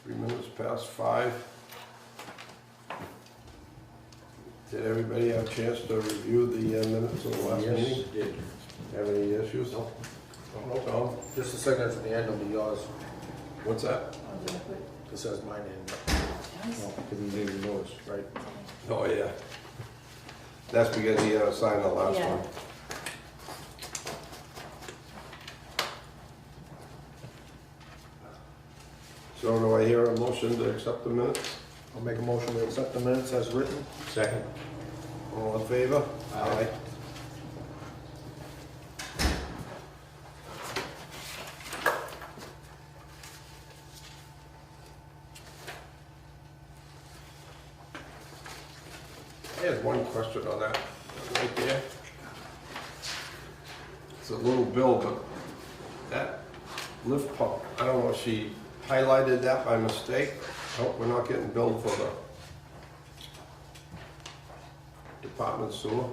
3 minutes past 5. Did everybody have a chance to review the minutes of the last meeting? Yes, did. Have any issues? No. No? Just the signature at the end will be yours. What's that? It says my name. Nice. Didn't leave yours, right? Oh, yeah. That's because he had to sign the last Yeah. one. So do I hear a motion to accept the minutes? I'll make a motion to accept the minutes as written. Second. All in favor? Aye. I had one question on that, right there. It's a little bill, but that lift pump, I don't know if she highlighted that by mistake. Hope we're not getting billed for the department sewerage.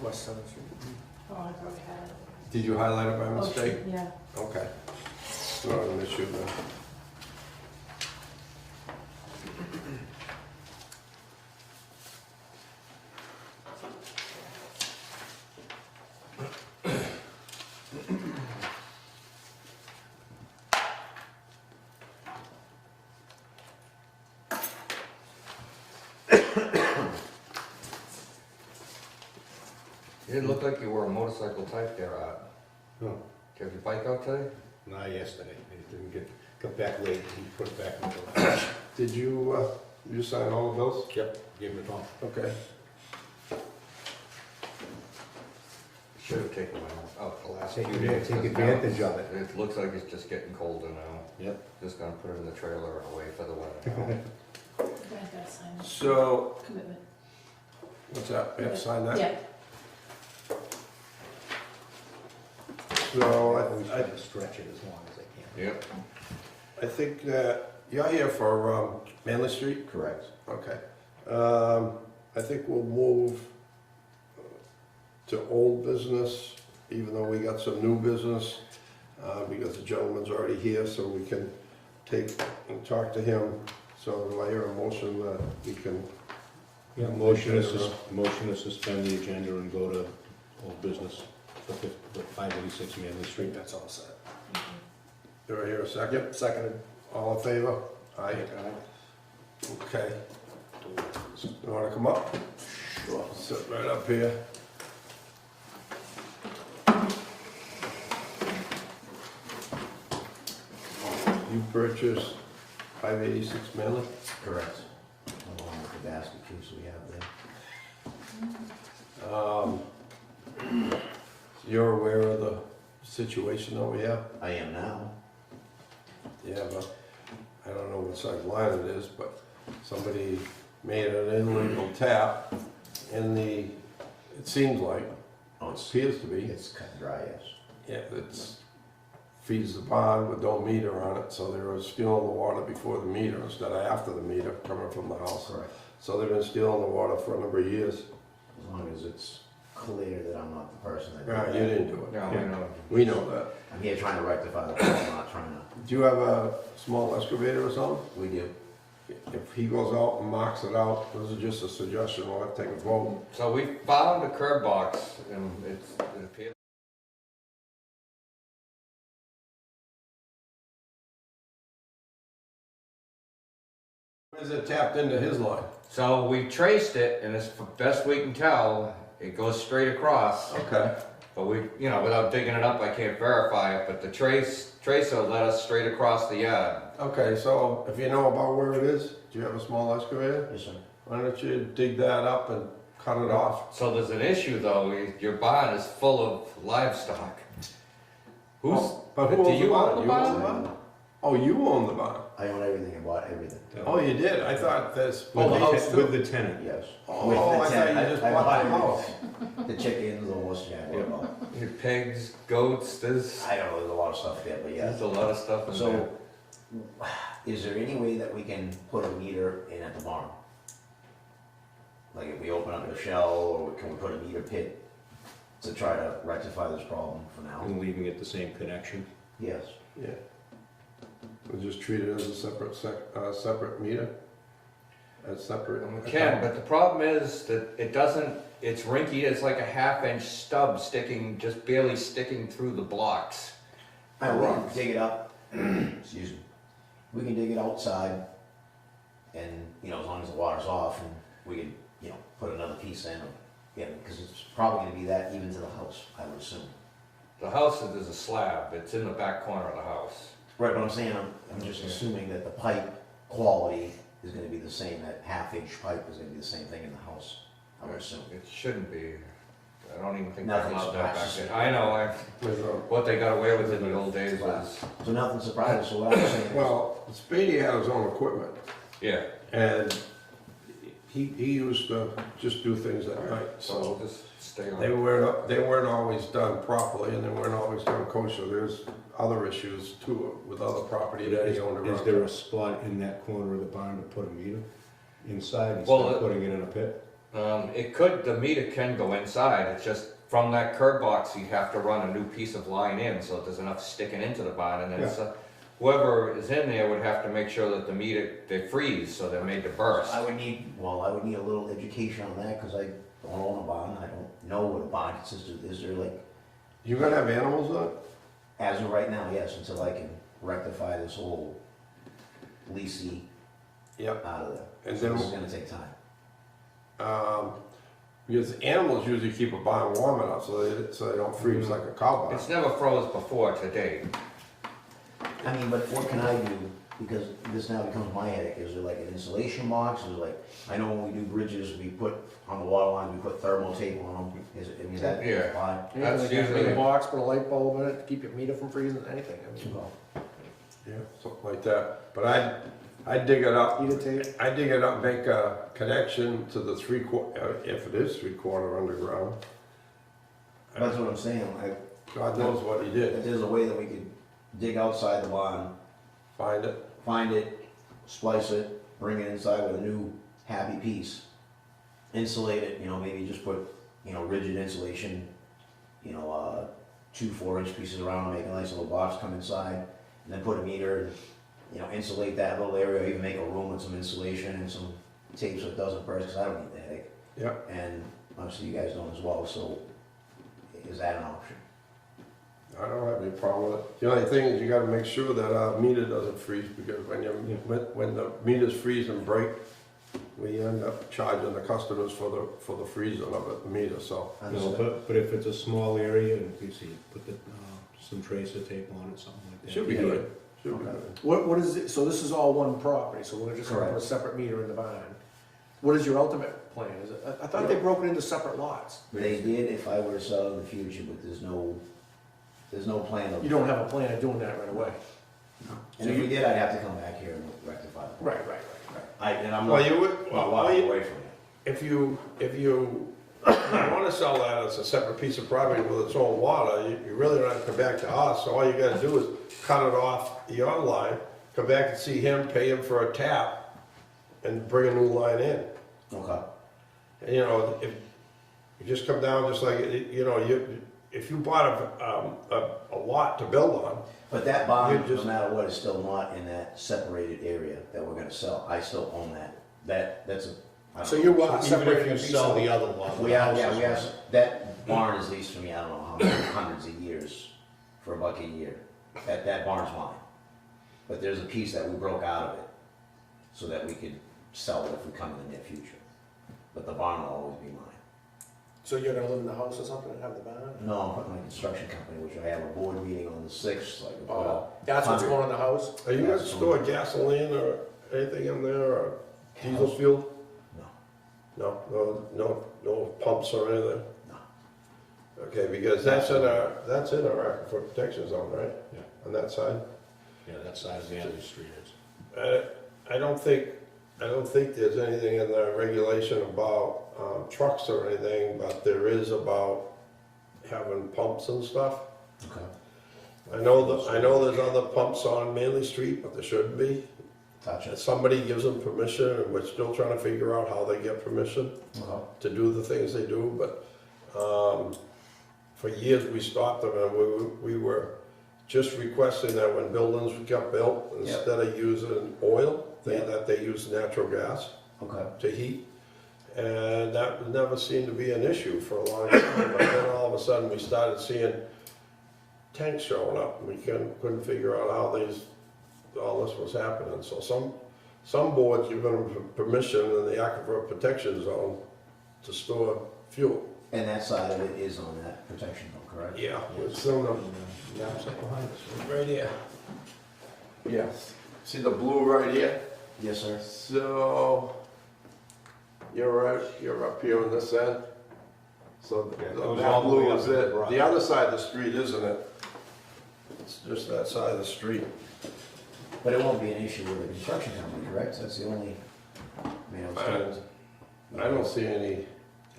West 7th Street. Oh, I probably had it. Did you highlight it by Oh, mistake? yeah. Okay. It's not an issue then. You didn't look like you wore a motorcycle type there, No, Do you have your bike out today? not yesterday. It didn't got back late. He put it back in the Did you, you sign all the bills? Yep, gave him a call. Okay. Should have taken one out the last few Take days. take 'cause now advantage of it. It looks like it's just getting colder now. Yep. Just gonna put it in the trailer and wait for the winter now. You guys gotta sign this So, commitment. what's that? We have to sign that? Yeah. So, Always try to stretch it as long as I can. Yep. I think that you're here for Manley Street? Correct. Okay. I think we'll move to old business, even though we got some new business, because the gentleman's already here, so we can take and talk to him. So do I hear a motion that we can? Yeah, motion to suspend the agenda and go to old business for 586 Manley I think Street. that's all set. Do I hear a second? Yep, seconded. All in favor? Aye. Okay. You wanna come up? Sure. Sit right up here. You purchased 586 Manley? Correct. Along with the basket case we have there. You're aware of the situation that we have? I am now. Yeah, but I don't know what size line it is, but somebody made an illegal tap in the, it seems like, Oh, appears to be. it's cut and dry, yes. Yeah, it's feeds the pond with no meter on it, so they were stealing the water before the meter instead of after the meter coming from the house. Correct. So they've been stealing the water for a number of years. As long as it's clear that I'm not the person that did Right, that. you didn't do it. No, we know. We know that. I'm here trying to rectify the problem, not trying to. Do you have a small excavator or something? We do. If he goes out and marks it out, this is just a suggestion, we'll have to take a vote. So we found a curb box and it appears. Is it tapped into his line? So we traced it and as best we can tell, it goes straight across. Okay. But we, you know, without digging it up, I can't verify it, but the tracer led us straight across the yard. Okay, so if you know about where it is, do you have a small excavator? Yes, sir. Why don't you dig that up and cut it off? So there's an issue though, your barn is full of livestock. Who's, Oh, but who do owns you the own barn? the You own barn? the barn? Oh, you own the barn? I own everything, I bought everything. Oh, you did? I thought this. Oh, the house With the tenant. Yes. Oh, With the I thought tent. you just I bought the bought house. The chickens, the horse, yeah, Yeah. well, Your pigs, goats, there's I don't know, there's a lot of stuff there, but yeah. a lot of stuff in there. So, is there any way that we can put a meter in at the barn? Like if we open up the shell, or can we put a meter pit to try to rectify this problem for now? And leaving it the same connection. Yes. Yeah. And just treat it as a separate meter? As separate? We can, but the problem is that it doesn't, it's rinky, it's like a 1/2 inch stub sticking, just barely sticking through the blocks. I will dig it up, excuse me, we can dig it outside, and, you know, as long as the water's off, and we can, you know, put another piece in, yeah, because it's probably gonna be that even to the house, I would assume. The house, there's a slab, it's in the back corner of the house. Right, but I'm saying, I'm just assuming that the pipe quality is gonna be the same, that 1/2 inch pipe is gonna be the same thing in the house, I would assume. It shouldn't be, I don't even think they Nothing allowed that back surprises then. I know, With, what they got away with in the old days was, So nothing surprises, so what I'm saying is, well, Spady had his own equipment, yeah, and he used to just do things at night, so so we'll just stay on. they weren't always done properly, and they weren't always done kosher. There's other issues too with other property that he owned Is around. there a spot in that corner of the barn to put a meter inside instead Well, of putting it in a pit? It could, the meter can go inside, it's just from that curb box, you'd have to run a new piece of line in, so there's enough sticking into the barn, and then whoever is in there would have to make sure that the meter, they freeze, so they're made to burst. I would need a little education on that, cause I don't own a barn, I don't know what a barn consists of, is there like, You gonna have animals on it? as of right now, yes, until I can rectify this whole leasey Yep. out of there. And So then, this is gonna take time. because animals usually keep a barn warm enough so they don't freeze like a cow barn. It's never froze before to date. I mean, but what can I do, because this now becomes my headache, is there like an insulation box, is there like, I know when we do bridges, we put, on the water lines, we put thermal tape on them, is that Yeah. fine? Anything That's like that, make usually- a box, put a light bulb in it, to keep your meter from freezing, anything, I mean, Yeah, something like that. But I dig it up. heater tape. I dig it up, make a connection to the if it is 3/4 underground. That's what I'm saying, God knows what he did. if there's a way that we could dig outside the barn, Find it. find it, splice it, bring it inside with a new happy piece, insulate it, you know, maybe just put, you know, rigid insulation, you know, 2 4-inch pieces around, make a nice little box, come inside, and then put a meter, and, you know, insulate that little area, even make a room with some insulation and some tape so it doesn't burst, because I don't need the headache. Yeah. And obviously you guys don't as well, so is that an option? I don't have any problem with it. The only thing is you gotta make sure that our meter doesn't freeze, because when the meters freeze and break, we end up charging the customers for the freezing of the meter, so. No, but if it's a small area, and you see, put some tracer tape on it, something like that. Should be Yeah. good. Should be Okay. good. What is it, so this is all one property, so we're just gonna put a Correct. separate meter in the barn? What is your ultimate plan, is it, I thought they broke it into separate lots. They did if I were to sell in the future, but there's no plan of. You don't have a plan of doing that right away? And if we did, I'd have to come back here and rectify it. Right. And I'm Well, not, you would, not walking away from it. if you wanna sell that as a separate piece of property with its own water, you really don't have to come back to us, so all you gotta do is cut it off your line, come back and see him, pay him for a tap, and bring a new line in. Okay. And, you know, if, you just come down just like, you know, if you bought a lot to build on, But that bond, You no just- matter what, is still not in that separated area that we're gonna sell. I still own that. That's a. I don't So know. you Even separated if a you piece sell of the other lot. We have, that barn is leased for me, I don't know how many hundreds of years, for $1 a year. That barn's mine. But there's a piece that we broke out of it, so that we could sell it if we come in the near future. But the barn will always be mine. So you're gonna live in the house or something and have the barn? No, I'm putting my construction company, which I have a board meeting on the 6th, so I can put Oh, out. that's what's 100. going in the house? are you gonna store gasoline or anything in there, or diesel fuel? No pumps or anything? No. Okay, because that's in our aquifer protection zone, right? Yeah. On that side? Yeah, that side of the Andrew Street is. I don't think there's anything in the regulation about trucks or anything, but there is about having pumps and stuff. Okay. I know there's other pumps on Manley Street, but there shouldn't be. Gotcha. If somebody gives them permission, and we're still trying to figure out how they get permission Okay. to do the things they do, but for years we stopped them, and we were just requesting that when buildings got built, Yeah. instead of using oil, Yeah. that they use natural gas Okay. to heat. And that never seemed to be an issue for a long time, but then all of a sudden, we started seeing tanks showing up. We couldn't figure out how all this was happening. So some boards, you're gonna permission in the aquifer protection zone to store fuel. And that side of it is on that protection zone, correct? Yeah, it's some of Maps up behind us. them right here. Yes. See the blue right here? Yes, sir. So, you're up here on this end. So Yeah, it goes that all the way blue up is to the it. broad. The other side of the street, isn't it? It's just that side of the street. But it won't be an issue with the construction company, correct? That's the only, I mean, I was told. I don't see any,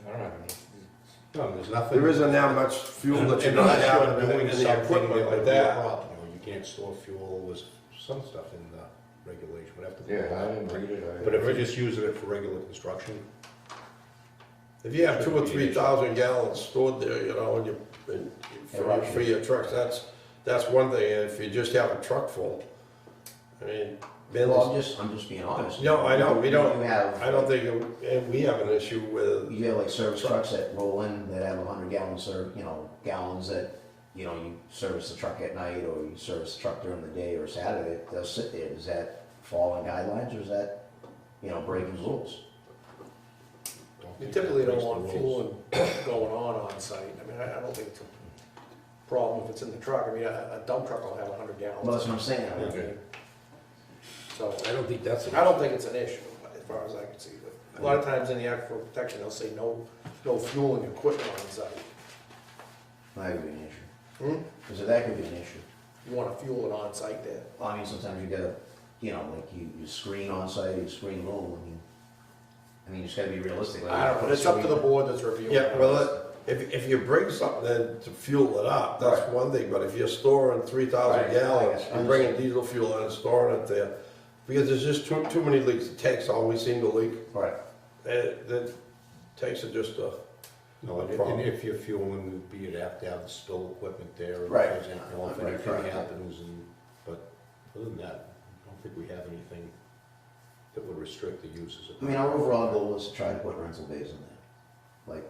I don't have any. No, there's nothing. there isn't that much fuel that you're gonna have in the equipment like that. You can't store fuel, there's some stuff in the regulation, we'd have to. Yeah, I didn't read it. But if you're just using it for regular construction, If you have 2,000 or 3,000 gallons stored there, you know, for your trucks, that's one thing. And if you just have a truck full, I mean, Well, I'm just being honest. No, I know, we don't- You have, I don't think, and we have an issue with, you have like service trucks that roll in that have 100 gallons gallons that, you service the truck at night or you service the truck during the day or Saturday, they'll sit there. Does that fall in guidelines or is that, breaking rules? You typically don't want fuel going on site. I mean, I don't think it's a problem if it's in the truck. I mean, a dump truck will have 100 gallons. Well, that's what I'm saying. I mean, So, I don't think that's. I don't think it's an issue, as far as I can see. But a lot of times in the aquifer protection, they'll say no fueling equipment on site. That could be an issue. Hmm? Because that could be an issue. You wanna fuel it on site there. Well, I mean, sometimes you gotta, like you screen on site, you screen low, I mean, you just gotta be realistic. Like, I don't know, it's up to the board that's reviewing. Yeah, well, if you bring something in to fuel it up, that's Right. one thing, but if you're storing 3,000 Right. gallons, I you're bringing diesel fuel in and storing it there, because there's just too many leaks, the tanks always seem to leak, Right. the tanks are just No, and if you're fueling, you'd have to have the spill equipment there. Right. If Right, anything right. happens, but other than that, I don't think we have anything that would restrict the uses I mean, our overall goal is to try to put rental bays in there. Like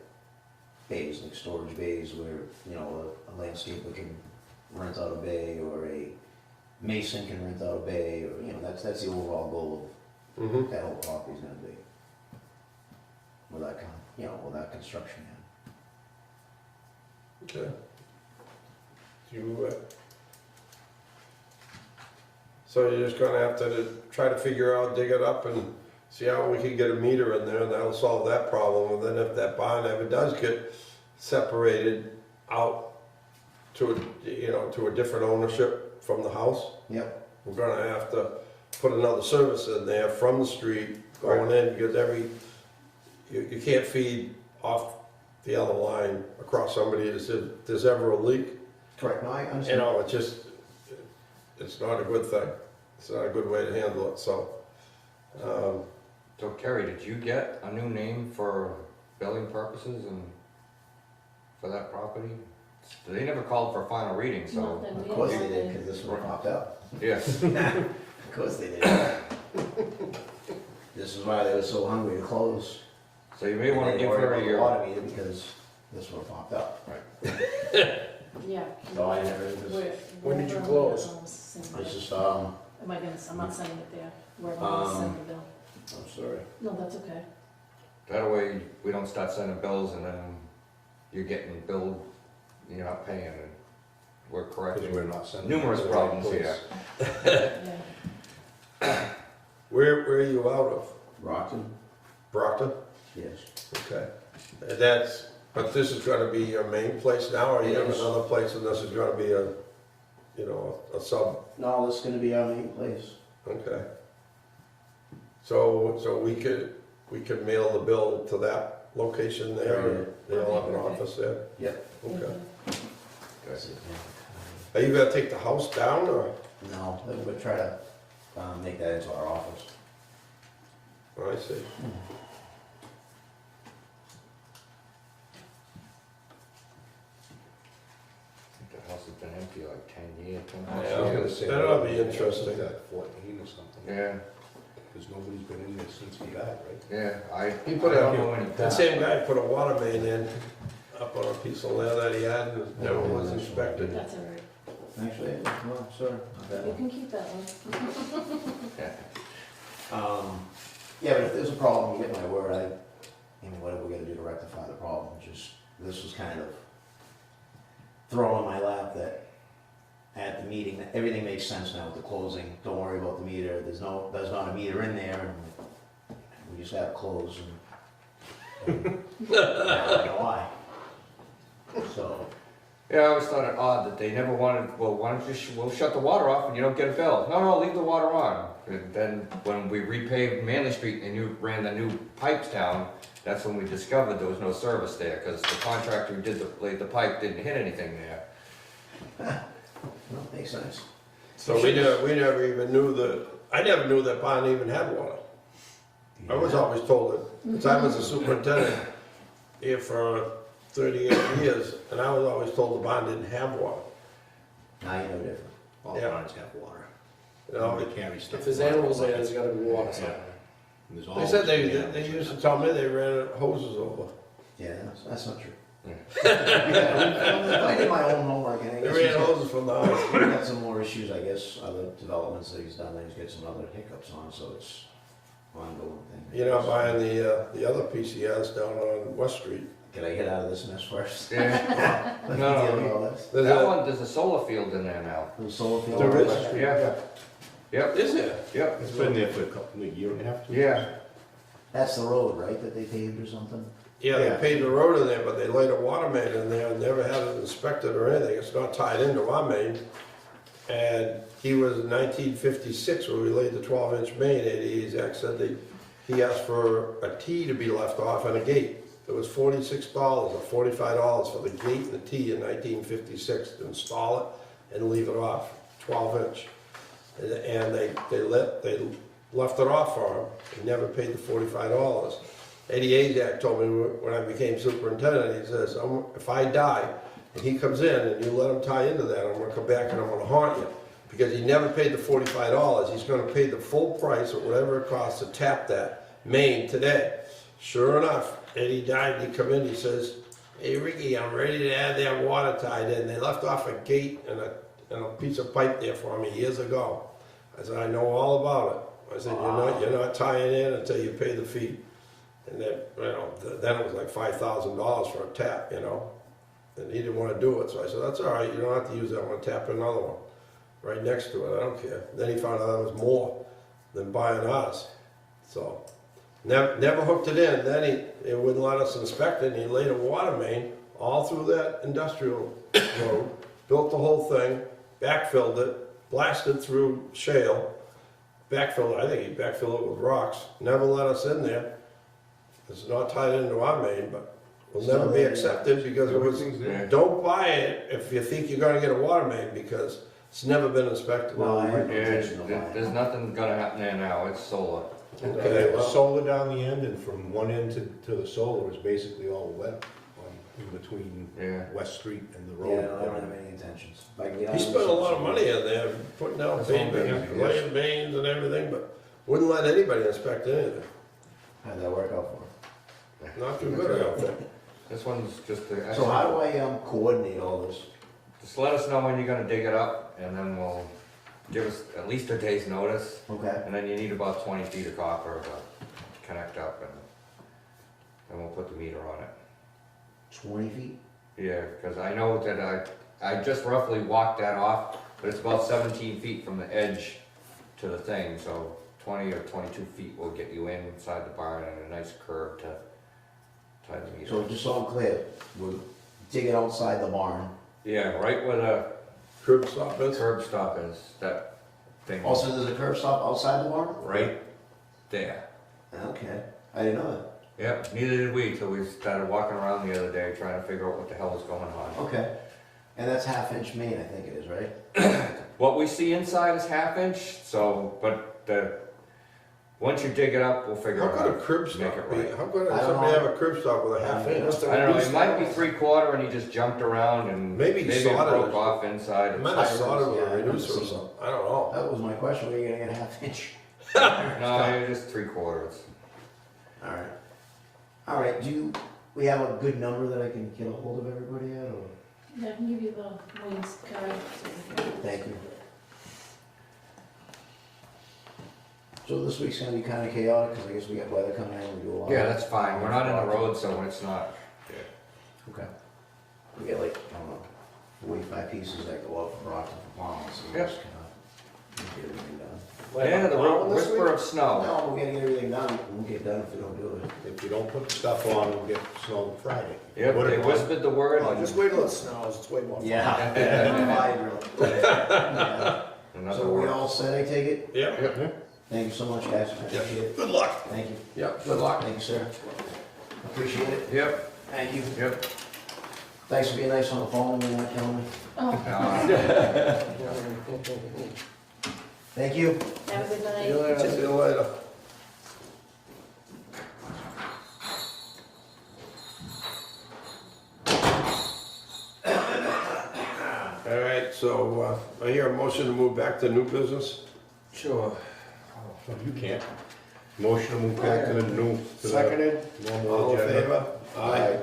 bays, like storage bays where, a landscaper can rent out a bay or a mason can rent out a bay or, that's the overall goal of Mhm. that whole property's gonna be. With that with that construction. Okay. So you're just gonna have to try to figure out, dig it up and see how we can get a meter in there and that'll solve that problem. And then if that barn ever does get separated out to a different ownership from the house, Yep. we're gonna have to put another service in there from the street going in because you can't feed off the other line across somebody if there's ever a leak. Correct, no, I understand. It's not a good thing. It's not a good way to handle it, so. So Kerry, did you get a new name for billing purposes and for that property? They never called for a final reading, so, Not that we Of course have they did, nothing. because this one popped up. yes. Of course they did. This is why they were so hungry to close. So you may wanna And they give worried her about the your, water meter because this one popped up. Yeah. So I never, When did you wherever close? I'm sending it's it. just, Am I gonna, I'm not sending it there, where am I gonna send the bill? I'm sorry. No, that's okay. that way we don't start sending bills and then you're getting billed, you're not paying and we're because correcting we're not sending. numerous it to the problems right here. place. Yeah. Where are you out of? Brockton? Brockton? Yes. Okay. And but this is gonna be your main place now, or you have Yes. another place and this is gonna be a sub? No, this is gonna be our main place. Okay. So we could mail the bill to that location there, or they'll have an office there? Yep. Okay. That's it, Are you gonna take the house down, or? yeah. No, we'll try to make that into our office. Oh, I see. The house has been empty be like 10 years, 10 Yeah. plus I was years. gonna say, That'll be interesting. That 14 or something. Yeah, Because nobody's been in there since he died, right? yeah, I He put don't a- know any. That same guy put a water main in up on a piece of land that he had and never was inspected. That's all right. Actually, well, sorry, not that You one. can keep that one. Yeah. Yeah, but if there's a problem, you get my word, I mean, whatever we gotta do to rectify the problem, just, this was kind of thrown in my lap that at the meeting, that everything makes sense now with the closing, don't worry about the meter, there's not a meter in there, and we just gotta close and I don't know why. So, Yeah, I always thought it odd that they never wanted, well, why don't you, we'll shut the water off and you don't get a bill. No, leave the water on. And then when we repaved Manley Street and you ran the new pipes down, that's when we discovered there was no service there, because the contractor who laid the pipe didn't hit anything there. no, makes sense. So we never even knew I never knew that pond even had water. I was always told it, because I was a superintendent here for 38 years, and I was always told the pond didn't have water. Now you know different. All Yeah. ponds have water. You know, They carry stuff. If there's animals there, there's gotta be water somewhere. And there's they always said animals they there. used to tell me they ran hoses over. Yeah, that's not true. Yeah. I did my own homework, and I They guess ran hoses from the house. he's got some more issues, I guess, other developments that he's done, that he's got some other hiccups on, so it's ongoing thing. You're not buying the other piece he has down on West Street. Can I get out of this mess first? Yeah. Let me No, deal with no, all this. there's a solar field in there now. The solar field. There is? Yeah. Yep, Is there? yep, It's been there for a year and a half. 2 years. yeah. That's the road, right, that they paved or something? Yeah, they Yeah. paved the road in there, but they laid a water main in there and never had it inspected or anything. It's not tied into our main. And he was in 1956 when we laid the 12-inch main. His ex said he asked for a T to be left off and a gate. It was $46 or $45 for the gate and the T in 1956 to install it and leave it off, 12-inch. And they left it off for him. He never paid the $45. Eddie Azak told me when I became superintendent, he says, if I die and he comes in and you let him tie into that, I'm gonna come back and I'm gonna haunt you. Because he never paid the $45, he's gonna pay the full price of whatever it costs to tap that main today. Sure enough, Eddie died and he come in, he says, hey Ricky, I'm ready to have that water tied in. They left off a gate and a piece of pipe there for me years ago. I said, I know all about it. I said, you're not tying in until you pay the fee. And then, then it was like $5,000 for a tap, and he didn't want to do it. So I said, that's all right, you don't have to use that one, tap another one right next to it, I don't care. Then he found out it was more than buying ours. So, never hooked it in. Then he wouldn't let us inspect it, and he laid a water main all through that industrial road, built the whole thing, backfilled it, blasted through shale, backfilled it, I think he backfilled it with rocks, never let us in there. It's not tied into our main, but will never be accepted because it was, Everything's there. don't buy it if you think you're gonna get a water main because it's never been inspected. No, I had no Yeah, intention of buying there's it. nothing gonna happen there now, it's solar. Okay, There's well, solar down the end, and from one end to the solar is basically all wet in between Yeah. West Street and the Yeah, road. no, I don't have any intentions. If I can get out he of spent a this, lot of money in there, putting down That's all pavement, big, laying mains and everything, but wouldn't let anybody inspect anything. how'd that work out for him? Not too good out there. This one's just a. So how do I coordinate all this? Just let us know when you're gonna dig it up, and then we'll give us at least a day's notice, Okay. and then you need about 20 feet of copper to connect up, and we'll put the meter on it. 20 feet? Yeah, because I know that I just roughly walked that off, but it's about 17 feet from the edge to the thing, so 20 or 22 feet will get you inside the barn and a nice curve to tie the meter. So just so I'm clear, we'll dig it outside the barn. Yeah, right where the Curb stop is. curb stop is, that thing. Also, there's a curb stop outside the barn? Right there. Okay, I didn't know Yep, neither did we till we started walking around the other day trying to figure out what the hell was going on. that. Okay. And that's 1/2 inch main, I think it is, right? What we see inside is 1/2 inch, so, but Once you dig it up, we'll figure How out could a how crib to make stop it be? right. How could I don't somebody know. have a crib stop with a half inch? I don't know, it might be 3/4 and he just jumped around and Maybe maybe it soldered broke it. off inside. It might have soldered with Yeah, a I remember reducer or seeing something, I don't know. That was my question, were you gonna get a half inch? No, it was 3/4. Alright. Alright, we have a good number that I can get a hold of everybody at, or? Yeah, I can give you the Wayne's card. Thank you. So this week's gonna be kinda chaotic, cause I guess we got weather coming in, we do a lot. Yeah, that's fine, we're not in the road, so it's not. Okay. We get like, I don't know, 45 pieces that go up from Brockton to Palm, so we Yep. just kinda get everything done. Yeah, the Plowing this whisper week? of snow. No, we're gonna get everything done, we won't get done if we don't do it. If you don't put the stuff on, we'll get snow Friday. Yep, Put it they on. whispered the word. Oh, and just wait till it snows, it's way more fun. Yeah. Yeah. another So we word. all set, I take it? Yeah, Thank you so much, guys, I appreciate it. good luck. Thank you. Yeah, good luck. Thank you, sir. Appreciate it. Yep, Thank you. yep. Thanks for being nice on the phone and not killing me. Oh, Thank you. have a good See you night. later. See you later. All right, so I hear a motion to move back to new business. Sure. No, you can't. Motion to move back to the new. to the Seconded. normal All in agenda. favor? Aye.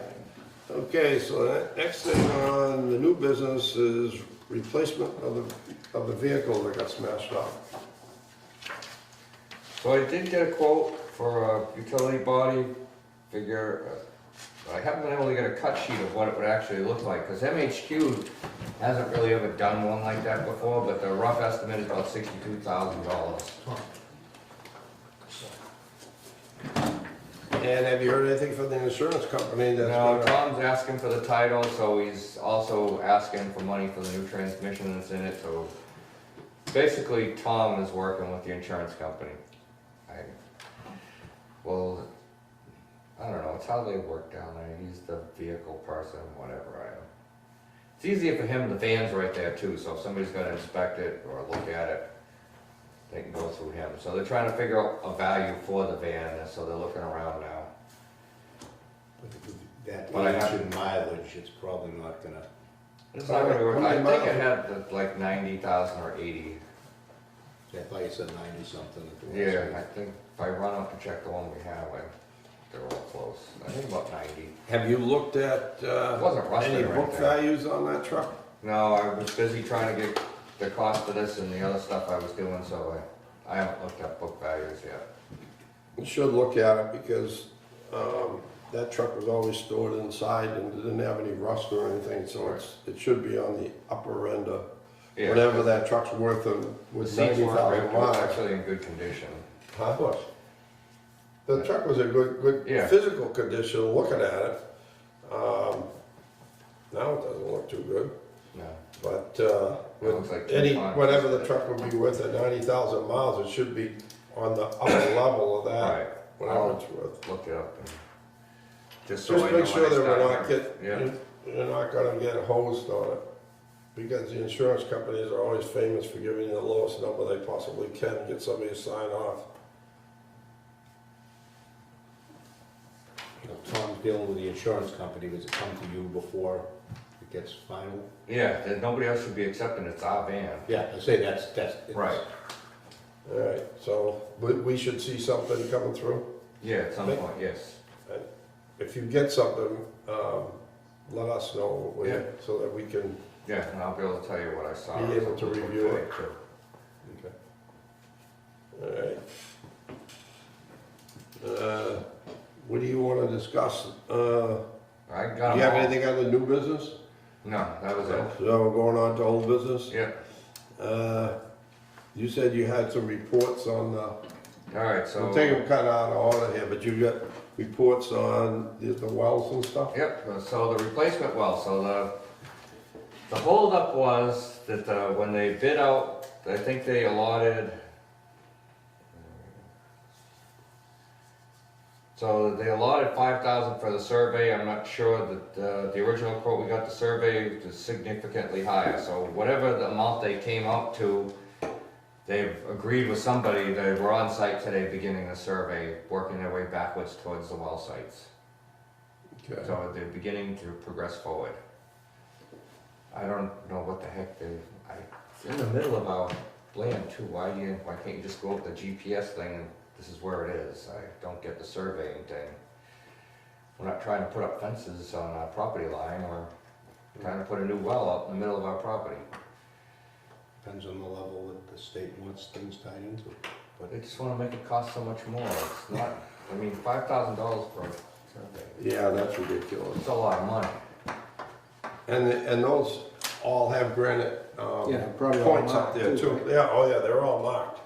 Okay, so the next thing on the new business is replacement of the vehicle that got smashed up. So I did get a quote for a utility body figure. I haven't been able to get a cut sheet of what it would actually look like, because MHQ hasn't really ever done one like that before, but the rough estimate is about $62,000. And have you heard anything from the insurance company that's No, gonna? Tom's asking for the title, so he's also asking for money for the new transmission that's in it, so basically Tom is working with the insurance company. Well, I don't know, it's how they work down there, he's the vehicle person, whatever, it's easier for him, the van's right there too, so if somebody's gonna inspect it or look at it, they can go through him. So they're trying to figure out a value for the van, and so they're looking around now. That But I age have- and mileage, it's probably not gonna, It's not gonna work, How I many think it miles? had like 90,000 or 80. I thought you said 90-something. Yeah, I think if I run up to check the one we have, they're all close. I think about 90. Have you looked at, It wasn't rusted any or book anything. values on that truck? No, I was busy trying to get the cost of this and the other stuff I was doing, so I haven't looked up book values yet. You should look at it because, that truck was always stored inside and didn't have any rust or anything, so it should be on the upper end of Yeah, whatever that truck's worth The with seats 90,000 weren't ripped, it was miles. actually in good condition. Huh? The truck was in good Yeah. physical condition, looking at it. Now it doesn't look too good, No. but, It looks like two any, tons. whatever the truck would be worth at 90,000 miles, it should be on the upper level of that, Right. whatever I'll it's worth. look it up. Just so Just I know make when sure I that we're start not here. getting, Yeah. you're not gonna get hosed on it. Because the insurance companies are always famous for giving you the lowest number they possibly can to get somebody to sign off. You know, Tom's dealing with the insurance company, does it come to you before it gets final? Yeah, that nobody else should be accepting, it's our van. Yeah, I say that's. it's- Right. All right, so we should see something coming through. Yeah, at some Make- point, yes. If you get something, let us know, will you? Yeah. So that we can Yeah, and I'll be able to tell you what I saw. be able to review it. Okay. All right. What do you wanna discuss? I Do got you them have all. anything on the new business? No, that was it. So we're going on to old business? Yeah, You said you had some reports on the, all right, so. we'll take them kinda out of order here, but you got reports on the wells and stuff? Yep, so the replacement well, so the holdup was that when they bid out, I think they allotted. So they allotted 5,000 for the survey, I'm not sure that the original quote we got, the survey was significantly higher. So whatever the amount they came up to, they've agreed with somebody, they were on site today beginning the survey, working their way backwards towards the well sites. Okay. So they're beginning to progress forward. I don't know what the heck it's in the middle of our land too, why can't you just go with the GPS thing and this is where it is? I don't get the surveying thing. We're not trying to put up fences on our property line, or trying to put a new well up in the middle of our property. Depends on the level that the state wants things tied into. But they just wanna make it cost so much more. It's not, I mean, $5,000 for a survey. Yeah, that's ridiculous. It's a lot of money. And those all have granite, Yeah, probably all points up marked there too, too. right? Yeah, oh yeah, they're all marked.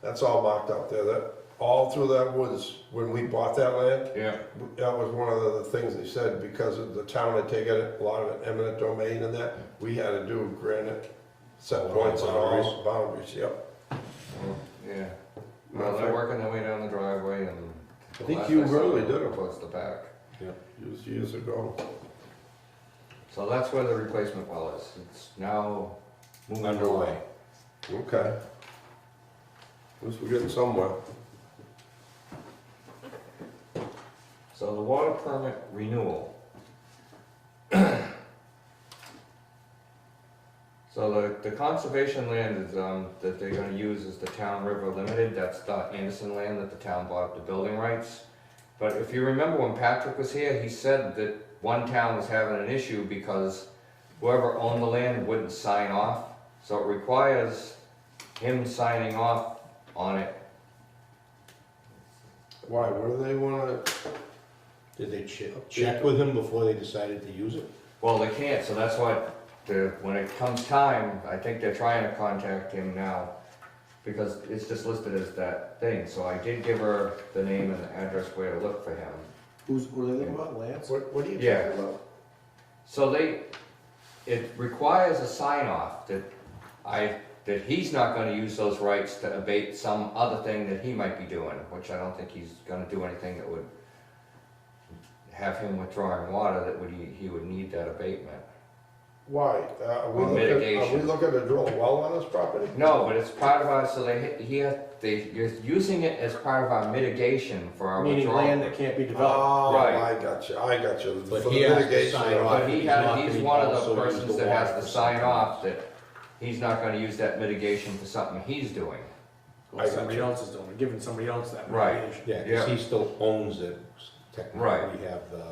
That's all marked out there. That, all through that woods, when we bought that land, Yeah. that was one of the things they said, because of the town had taken a lot of it eminent domain and that, we had to do granite set points on all boundaries, yep. Yeah. Well, they're working their way down the driveway and. I think last you saw really them did 'em. Towards the back. Years ago. So that's where the replacement well is. It's now moving Underway. along. Okay. At least we're getting somewhere. So the water permit renewal. So the conservation land is, that they're gonna use is the Town River Limited. That's the Anderson land that the town bought up the building rights. But if you remember when Patrick was here, he said that one town was having an issue because whoever owned the land wouldn't sign off. So it requires him signing off on it. Why, what do they wanna, Did they check with him before they decided to use it? Well, they can't, so that's what, when it comes time, I think they're trying to contact him now, because it's just listed as that thing, so I did give her the name and the address where to look for him. What are they looking about, Lance? what are you Yeah. talking about? So it requires a sign off that he's not gonna use those rights to abate some other thing that he might be doing, which I don't think he's gonna do anything that would have him withdrawing water that he would need that abatement. Why? Are we Or looking, are we mitigation. looking to drill a well on this property? No, but it's part of our, so you're using it as part of our mitigation for our Meaning withdrawal. land that can't be developed. Oh, Right. I got you. But For he the has to mitigation sign of- off. But He's not he's gonna one of also the use persons the that has water to for sign something off that he's not gonna use that mitigation for something he's doing. I got Somebody you. else is doing it, giving somebody else that Right. mitigation. Yeah, Yeah. because he still owns it, technically. Right. We have the.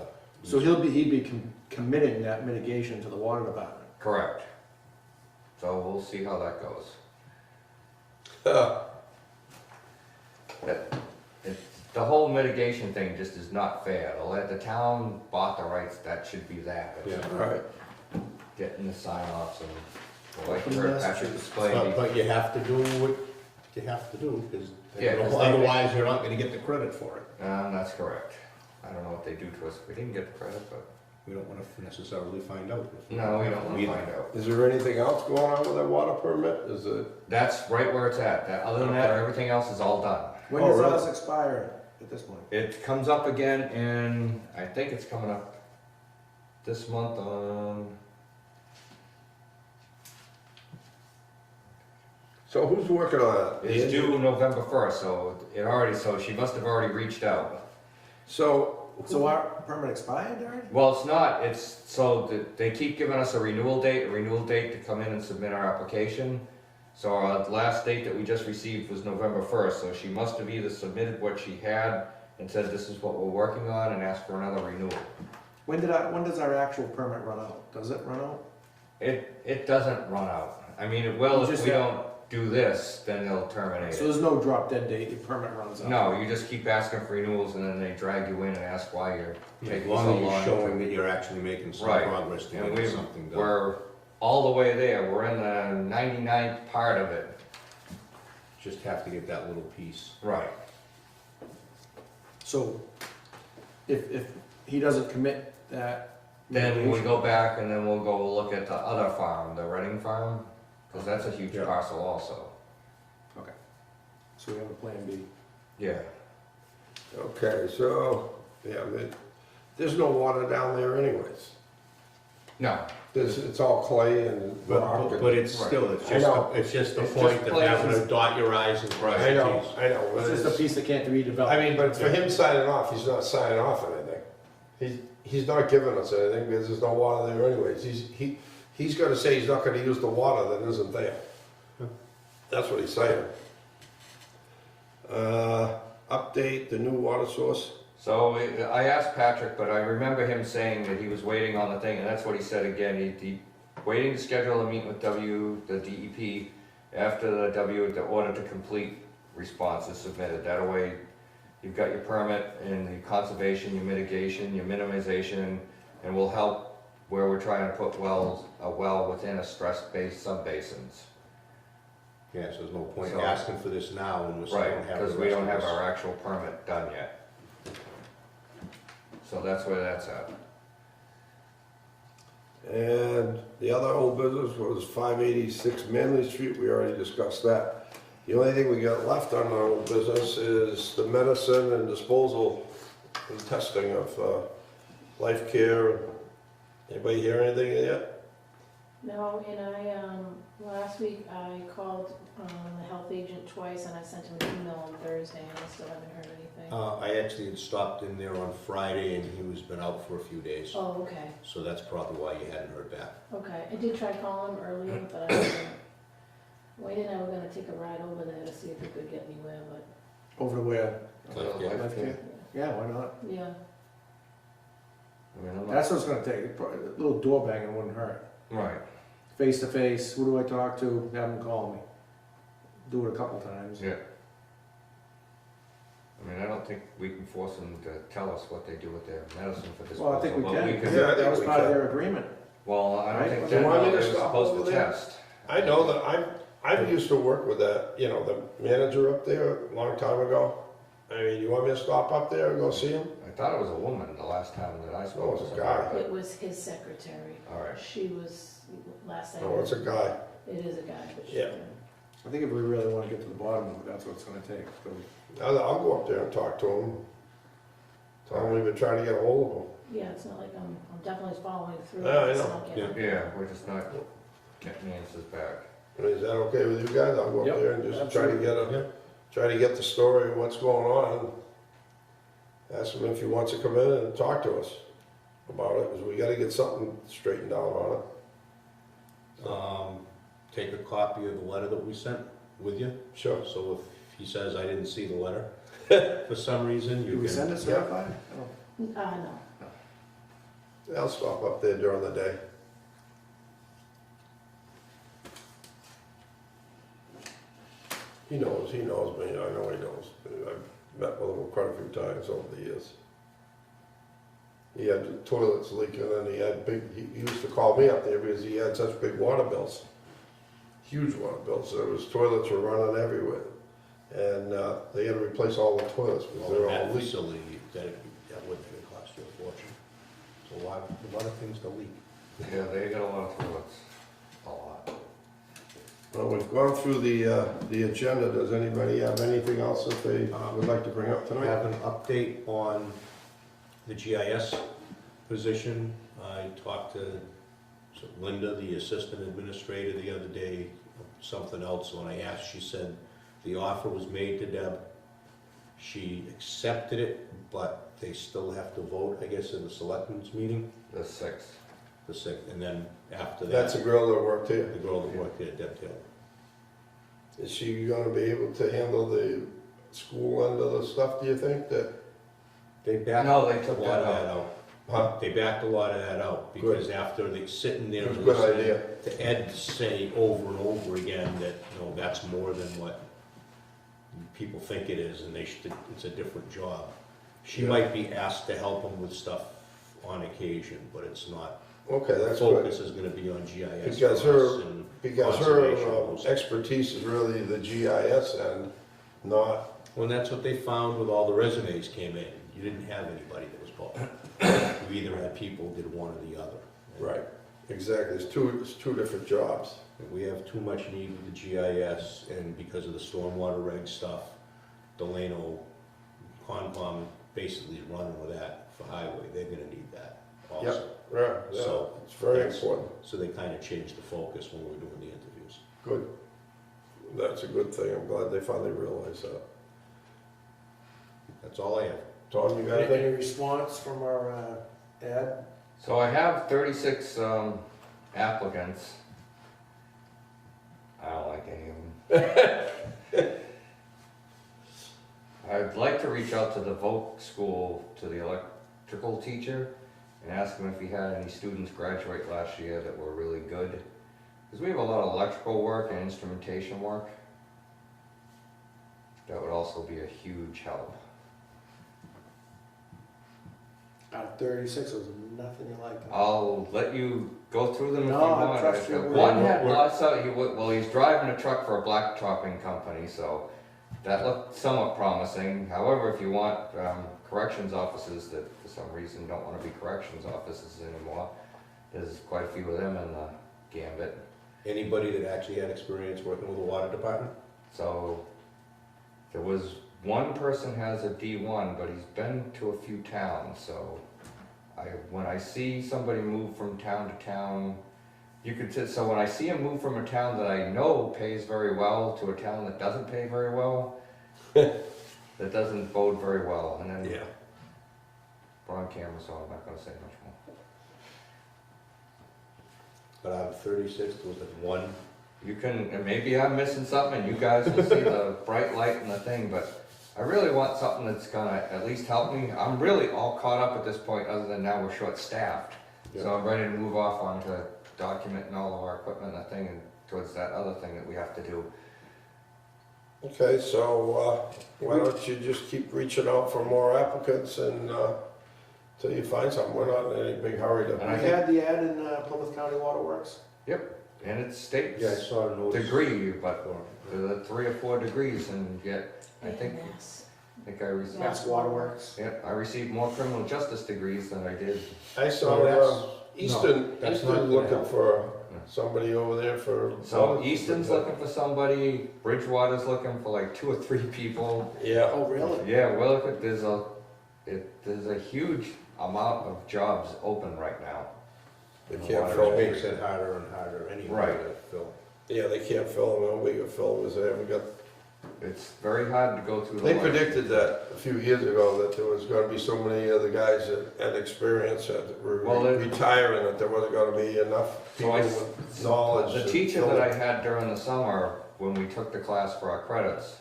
So he'd be committing that mitigation to the water department. Correct. So we'll see how that goes. The whole mitigation thing just is not fair. The town bought the rights, that should be that. But Yeah. Right. getting the sign offs and, like From you heard Patrick Massachusetts. explain, But you have to do what you have to do, because Yeah, 'cause they- otherwise you're not gonna get the credit for it. that's correct. I don't know what they do to us if we didn't get the credit, but, We don't wanna necessarily find out. no, we don't wanna We- find out. Is there anything else going on with that water permit? Is it, That's right where it's at. Other than that, Okay. everything else is all done. When Oh, does really? ours expire at this point? It comes up again in, I think it's coming up this month on, so who's working on that? it's due November 1st, so she must have already reached out. So, So our permit expired already? Well, it's not, they keep giving us a renewal date to come in and submit our application. So our last date that we just received was November 1st, so she must have either submitted what she had and said this is what we're working on and asked for another renewal. When does our actual permit run out? Does it run out? It doesn't run out. I mean, it will You if just we have- don't do this, then they'll terminate So it. there's no drop dead date, your permit runs out? No, you just keep asking for renewals and then they drag you in and ask why you're As taking so long as you're long. showing that you're actually making some Right. progress to And get something done. we're all the way there, we're in the 99th part of it. Just have to get that little piece. Right. So if he doesn't commit that. Then we mitigation- go back and then we'll go look at the other farm, the Reading farm, because that's a huge Yeah. parcel also. So we have a plan B. Yeah. okay, so, yeah, there's no water down there anyways. No, It's all clay and rock. But it's Right. still, I know. it's just the It's point just of having to places- dot your i's and cross I your know, t's. I know, but It's just a piece that can't be redeveloped. I mean, but for him signing off, he's not signing off anything. He's not giving us anything because there's no water there anyways. He's gonna say he's not gonna use the water that isn't there. That's what he's saying. Update the new water source. so I asked Patrick, but I remember him saying that he was waiting on the thing, and that's what he said again. He waiting to schedule a meeting with the DEP after the order to complete response is submitted. That way, you've got your permit and the conservation, your mitigation, your minimization, and will help where we're trying to put a well within a stress-based subbasins. Yeah, so there's no point So- asking for this now when we still Right, don't have the because we rest don't of have this. our actual permit done yet. So that's where that's at. And the other old business was 586 Manley Street. We already discussed that. The only thing we got left on our old business is the medicine and disposal and testing of life care. Anybody hear anything yet? No, and last week I called, the health agent twice and I sent him an email on Thursday and I still haven't heard anything. I actually had stopped in there on Friday and he was been out for a few days, Oh, okay, so that's probably why you hadn't heard back. okay. I did try calling him earlier, but I didn't. Wayne and I were gonna take a ride over there to see if we could get anywhere, but, Over to where? Yeah. Life care? Yeah, why not? yeah. I mean, I'm not, That's what it's gonna take. A little door banging wouldn't hurt. right. Face to face, who do I talk to? Have them call me. Do it a couple times. Yeah. I mean, I don't think we can force them to tell us what they do with their medicine for disposal. Well, I think we but can. Yeah, I That think was we part of can. their agreement. Well, I don't Right? think Do you that, want me no, to they were stop supposed over to there? test. I know that I used to work with that, the manager up there a long time ago. I mean, you want me to stop up there and go see him? I thought it was a woman the last time that I spoke No, to it's a somebody. guy. It was his secretary. All right. She was, last I No, it's a heard, guy. it is a guy, but she. Yeah. I think if we really wanna get to the bottom of it, that's what it's gonna take. So I'll go up there and talk to him. Tell him we've been trying to get a hold of him. Yeah, it's not like I'm definitely following through. Yeah, I It's know. not getting- Yeah, we're just not getting answers back. I mean, is that okay with you guys? I'll go Yep, up there and just try to absolutely. try to get the story of what's going on. Ask him if he wants to come in and talk to us about it, because we gotta get something straightened out on it. Take a copy of the letter that we sent with you, Sure. so if he says I didn't see the letter, for some reason, you Did we can. send it certified? Oh. No. I'll stop up there during the day. He knows me, I know he knows. I've met with him quite a few times over the years. He had the toilets leaking and he used to call me up there because he had such big water bills. Huge water bills, so his toilets were running everywhere. And they had to replace all the toilets because Well, they were in all that leaking. facility, that wouldn't have cost you a fortune. So a lot of things to leak. Yeah, they got a lot of toilets. A lot. Well, we've gone through the agenda. Does anybody have anything else that they would like to bring up I tonight? have an update on the GIS position. I talked to Linda, the assistant administrator, the other day, something else. When I asked, she said the offer was made to Deb. She accepted it, but they still have to vote, I guess, in the selectmen's meeting, The 6th. the 6th, and then after That's that, a girl that worked here. the girl that worked there, Deb Taylor. Is she gonna be able to handle the school end of the stuff, do you think, that? They backed No, they a took lot of that that out. out. Huh? They backed a lot of that out, because after they sitting there It was a and good listening idea. to Ed say over and over again that, that's more than what people think it is, and it's a different job. She Yeah. might be asked to help them with stuff on occasion, but it's not. Okay, that's The good. focus is gonna be on GIS Because for her- us and Because conservation her mostly. expertise is really the GIS end, not, Well, that's what they found with all the resumes came in. You didn't have anybody that was qualified. You either had people who did one or the other. right, exactly. It's two different jobs. We have too much need with the GIS, and because of the stormwater reg stuff, Delano, Concom basically is running with that for highway, they're gonna need that also. yeah, So, it's very that's- important. So they kind of changed the focus when we were doing the interviews. Good. That's a good thing. I'm glad they finally realized that. That's all I have. Tom, you got Any anything? response from our ad? So I have 36 applicants. I don't like any of them. I'd like to reach out to the Voc school, to the electrical teacher, and ask him if he had any students graduate last year that were really good. Because we have a lot of electrical work and instrumentation work. That would also be a huge help. Out of 36, there's nothing you like. I'll let you go through them if you No, I want. trust your word. One had lots of, well, he's driving a truck for a black topping company, so that looked somewhat promising. However, if you want corrections offices that for some reason don't want to be corrections offices anymore, there's quite a few of them in the gambit. Anybody that actually had experience working with the water department? So there was one person has a D1, but he's been to a few towns, so when I see somebody move from town to town, you could say, so when I see him move from a town that I know pays very well to a town that doesn't pay very well, that doesn't bode very well, and then Yeah. we're on camera, so I'm not gonna say much more. But out of 36, there was like one. You can, and maybe I'm missing something, and you guys will see the bright light and the thing, but I really want something that's gonna at least help me. I'm really all caught up at this point, other than now we're short-staffed. So I'm ready to move off onto documenting all of our equipment and the thing, and towards that other thing that we have to do. Okay, so why don't you just keep reaching out for more applicants and till you find something. We're not in any big hurry And to. I We had the ad in Plymouth County Waterworks. And it states Yeah, I saw a notice. degree, but the 3 or 4 degrees, and yet I think I received. Mass Waterworks. Yeah, I received more criminal justice degrees than I did. I saw No, that's- Easton, that's not Easton gonna looking help. for somebody over there for. So Easton's looking for somebody, Bridgewater's looking for like 2 or 3 people. Yeah, Oh, really? Yeah, well, look, there's a huge amount of jobs open right now. they in the can't water fill It them. makes it harder and harder anyway Right. to fill. Yeah, they can't fill them. We can fill them as they haven't got. It's very hard to go through the They life. predicted that a few years ago, that there was gonna be so many other guys that had experience that were Well, they- retiring, that there wasn't gonna be enough So people I- with knowledge. The to teacher fill that I it. had during the summer, when we took the class for our credits,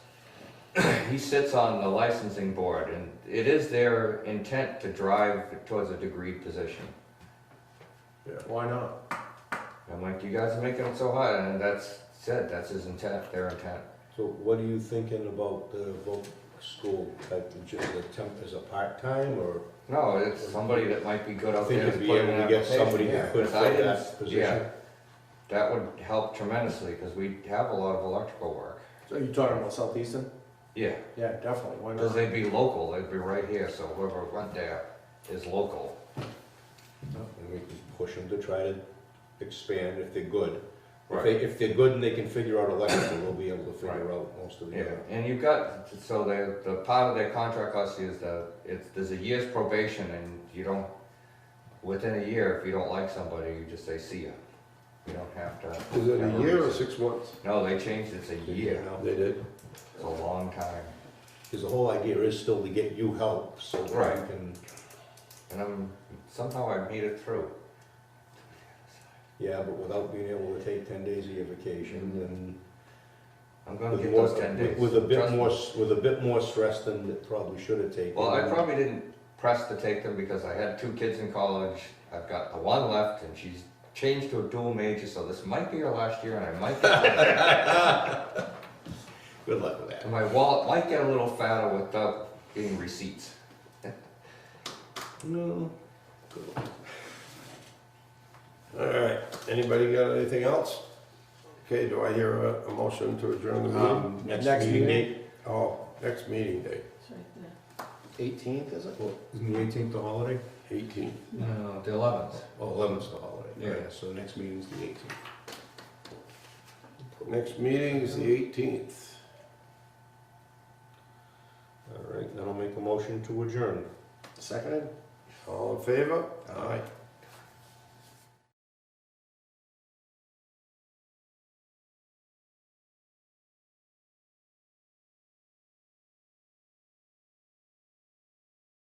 he sits on the licensing board, and it is their intent to drive towards a degree position. Why not? I'm like, you guys are making it so hard, and that's his intent, their intent. So what are you thinking about the voc school type, just as a part-time or? No, it's somebody that might be good I out think there to you'd put be in able an to get somebody application. that could Because I fill didn't- that position. Yeah, that would help tremendously, because we have a lot of electrical work. So you're talking about Southeastern? Yeah, Yeah, definitely. Why because not? they'd be local, they'd be right here, so whoever went there is local. And we can push them to try to expand if they're good. Right. If they're good and they can figure out electrical, they'll be able to figure out most of the Yeah, other. and you've got, so the part of their contract also is there's a year's probation, and you don't, within a year, if you don't like somebody, you just say, see ya. You don't have to. Is it have a year or reason. 6 months? No, they changed, it's a year, They did. it's a long time. Because the whole idea is still to get you help, so that Right. you can, And somehow I made it through. yeah, but without being able to take 10 days of your vacation and. I'm gonna with get more- those 10 days. With a bit Trust me. more, with a bit more stress than it probably should have taken. Well, I probably didn't press to take them because I had 2 kids in college. I've got the one left, and she's changed to a dual major, so this might be her last year, and I might get, Good luck with that. and my wallet might get a little fatter without getting receipts. No. All right, anybody got anything else? Okay, do I hear a motion to adjourn the meeting? Next meeting? date, Oh, next meeting date, It's right there. 18th, is it? well, isn't the 18th the holiday? 18th. No, the 11th. Oh, 11th's the holiday. Yeah. So next meeting's the 18th. Next meeting is the 18th. All right, then I'll make a motion to adjourn. Seconded? All in favor? Aye.